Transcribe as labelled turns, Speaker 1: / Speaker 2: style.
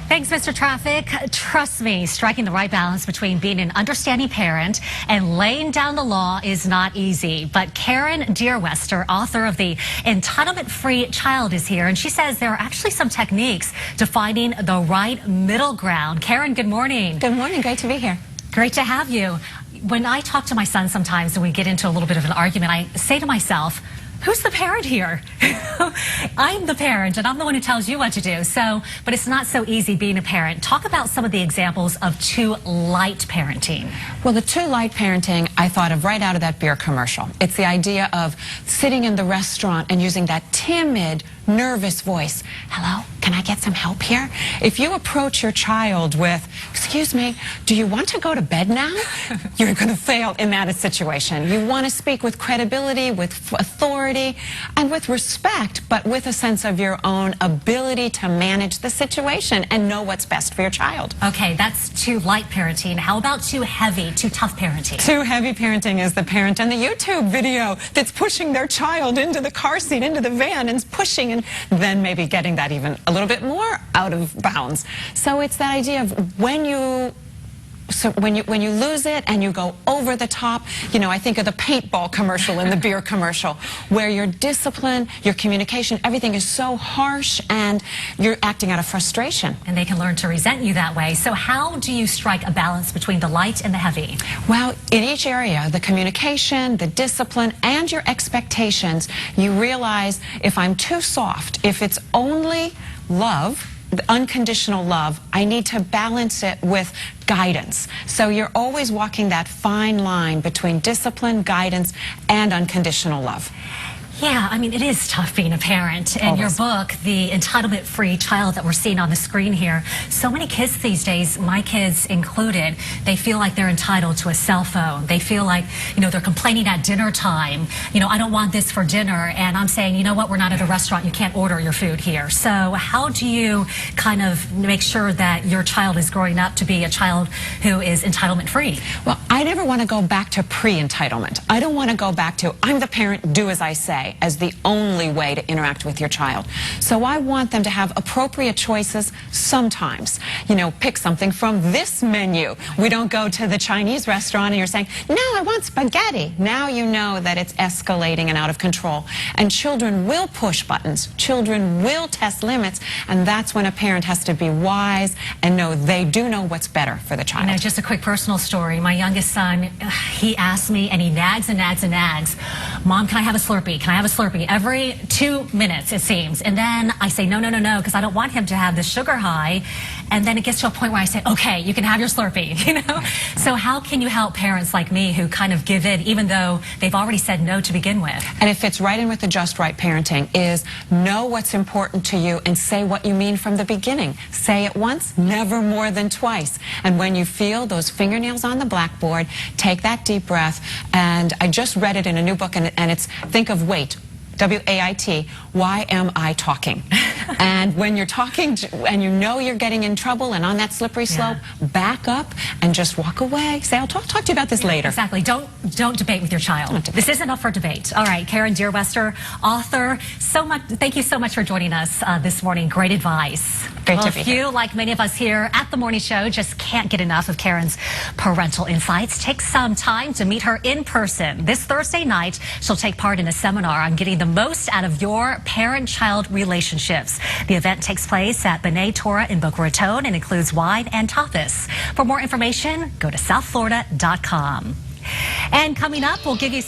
Speaker 1: Thanks, Mr. Traffic. Trust me, striking the right balance between being an understanding parent and laying down the law is not easy. But Karen Deerwester, author of The Entitlement-Free Child, is here, and she says there are actually some techniques to finding the right middle ground. Karen, good morning.
Speaker 2: Good morning. Great to be here.
Speaker 1: Great to have you. When I talk to my son sometimes and we get into a little bit of an argument, I say to myself, who's the parent here? I'm the parent, and I'm the one who tells you what to do. But it's not so easy being a parent. Talk about some of the examples of too light parenting.
Speaker 2: Well, the too light parenting I thought of right out of that beer commercial. It's the idea of sitting in the restaurant and using that timid, nervous voice. Hello, can I get some help here? If you approach your child with, excuse me, do you want to go to bed now? You're going to fail in that situation. You want to speak with credibility, with authority, and with respect, but with a sense of your own ability to manage the situation and know what's best for your child.
Speaker 1: Okay, that's too light parenting. How about too heavy, too tough parenting?
Speaker 2: Too heavy parenting is the parent in the YouTube video that's pushing their child into the car seat, into the van, and pushing, and then maybe getting that even a little bit more out of bounds. So it's that idea of when you lose it and you go over the top, you know, I think of the paintball commercial and the beer commercial, where your discipline, your communication, everything is so harsh and you're acting out of frustration.
Speaker 1: And they can learn to resent you that way. So how do you strike a balance between the light and the heavy?
Speaker 2: Well, in each area, the communication, the discipline, and your expectations, you realize if I'm too soft, if it's only love, unconditional love, I need to balance it with guidance. So you're always walking that fine line between discipline, guidance, and unconditional love.
Speaker 1: Yeah, I mean, it is tough being a parent. And your book, The Entitlement-Free Child, that we're seeing on the screen here, so many kids these days, my kids included, they feel like they're entitled to a cell phone. They feel like, you know, they're complaining at dinner time. You know, I don't want this for dinner. And I'm saying, you know what, we're not at a restaurant. You can't order your food here. So how do you kind of make sure that your child is growing up to be a child who is entitlement-free?
Speaker 2: Well, I never want to go back to pre-entitlement. I don't want to go back to, I'm the parent, do as I say, as the only way to interact with your child. So I want them to have appropriate choices sometimes. You know, pick something from this menu. We don't go to the Chinese restaurant and you're saying, no, I want spaghetti. Now you know that it's escalating and out of control. And children will push buttons. Children will test limits. And that's when a parent has to be wise and know they do know what's better for the child.
Speaker 1: You know, just a quick personal story. My youngest son, he asked me, and he nags and nags and nags, Mom, can I have a Slurpee? Can I have a Slurpee? Every 2 minutes, it seems. And then I say, no, because I don't want him to have the sugar high. And then it gets to a point where I say, okay, you can have your Slurpee, you know? So how can you help parents like me who kind of give in, even though they've already said no to begin with?
Speaker 2: And it fits right in with the just right parenting, is know what's important to you and say what you mean from the beginning. Say it once, never more than twice. And when you feel those fingernails on the blackboard, take that deep breath. And I just read it in a new book, and it's think of wait. W-A-I-T, why am I talking? And when you're talking and you know you're getting in trouble and on that slippery slope, back up and just walk away. Say, I'll talk to you about this later.
Speaker 1: Exactly. Don't debate with your child. This isn't up for debate. All right, Karen Deerwester, author. Thank you so much for joining us this morning. Great advice.
Speaker 2: Great to be here.
Speaker 1: If you, like many of us here at the morning show, just can't get enough of Karen's parental insights, take some time to meet her in person. This Thursday night, she'll take part in a seminar on getting the most out of your parent-child relationships. The event takes place at B'nai Torah in Boca Raton and includes wine and tapas. For more information, go to southflorida.com. And coming up, we'll give you